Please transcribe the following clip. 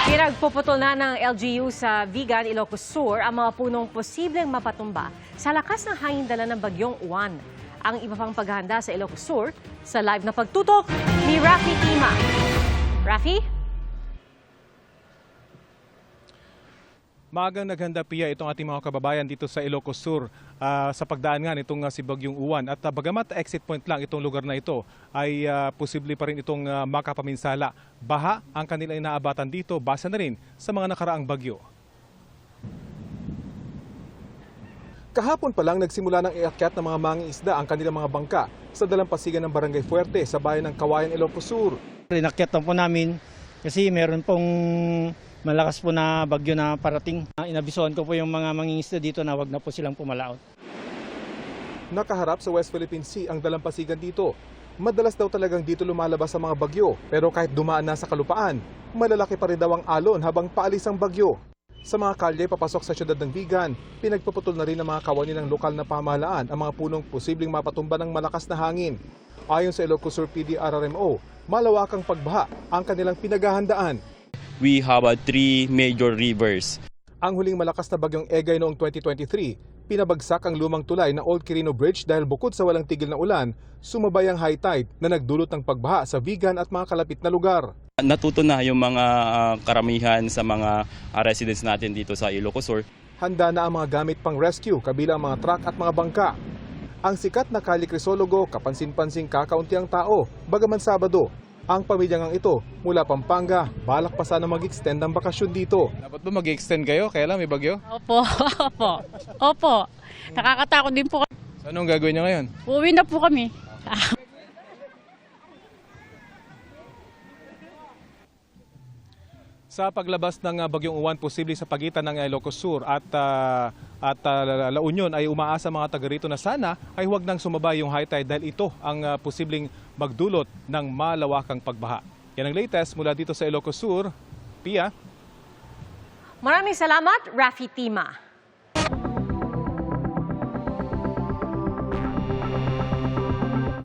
Pinagpuputol na ng LGU sa Vigan, Ilocos Sur ang mga punong posibleng mapatumba sa lakas ng hangin dala ng bagyong Juan. Ang iba pang paghahanda sa Ilocos Sur sa live na pagtutok ni Rafi Tima. Rafi? Maagang naghanda, Pia, itong ating mga kababayan dito sa Ilocos Sur sa pagdaan nga nitong si Bagyong Uwan. At bagamat exit point lang itong lugar na ito, ay posible pa rin itong makapaminsala. Baha ang kanilang inaabatan dito, base na rin sa mga nakaraang bagyo. Kahapon pa lang nagsimula ng iakyat ng mga mangingisda ang kanilang mga bangka sa dalampasigan ng Barangay Fuerte sa bayan ng Kawayan, Ilocos Sur. Inakyat po namin kasi meron pong malakas po na bagyo na parating. Inabisuhan ko po yung mga mangingisda dito na wag na po silang pumalaot. Nakaharap sa West Philippine Sea ang dalampasigan dito. Madalas daw talagang dito lumalabas ang mga bagyo, pero kahit dumaan na sa kalupaan, malalaki pa rin daw ang alon habang paalis ang bagyo. Sa mga kalye papasok sa siyudad ng Vigan, pinagpuputol na rin ng mga kawani ng lokal na pamahalaan ang mga punong posibleng mapatumba ng malakas na hangin. Ayon sa Ilocos Sur PDRRMO, malawakang pagbaha ang kanilang pinaghahandaan. We have 3 major rivers. Ang huling malakas na bagyong Egay noong 2023, pinabagsak ang lumang tulay na Old Quirino Bridge dahil bukod sa walang tigil na ulan, sumabay ang high tide na nagdulot ng pagbaha sa Vigan at mga kalapit na lugar. Natuto na yung mga karamihan sa mga residents natin dito sa Ilocos Sur. Handa na ang mga gamit pang rescue, kabilang mga truck at mga bangka. Ang sikat na Kali Crisologo, kapansin-pansing kakaunti ang tao, bagaman Sabado. Ang pamilyang ito mula Pampanga, balak pa sana mag-extend ang bakasyon dito. Dapat ba mag-extend kayo? Kailan may bagyo? Opo. Nakakatakot din po. So, anong gagawin niyo ngayon? Uuwi na po kami. Sa paglabas ng Bagyong Uwan, posible sa pagitan ng Ilocos Sur at La Union ay umaasa mga taga rito na sana ay huwag nang sumabay yung high tide dahil ito ang posibleng magdulot ng malawakang pagbaha. Yan ang latest mula dito sa Ilocos Sur. Pia? Maraming salamat, Rafi Tima.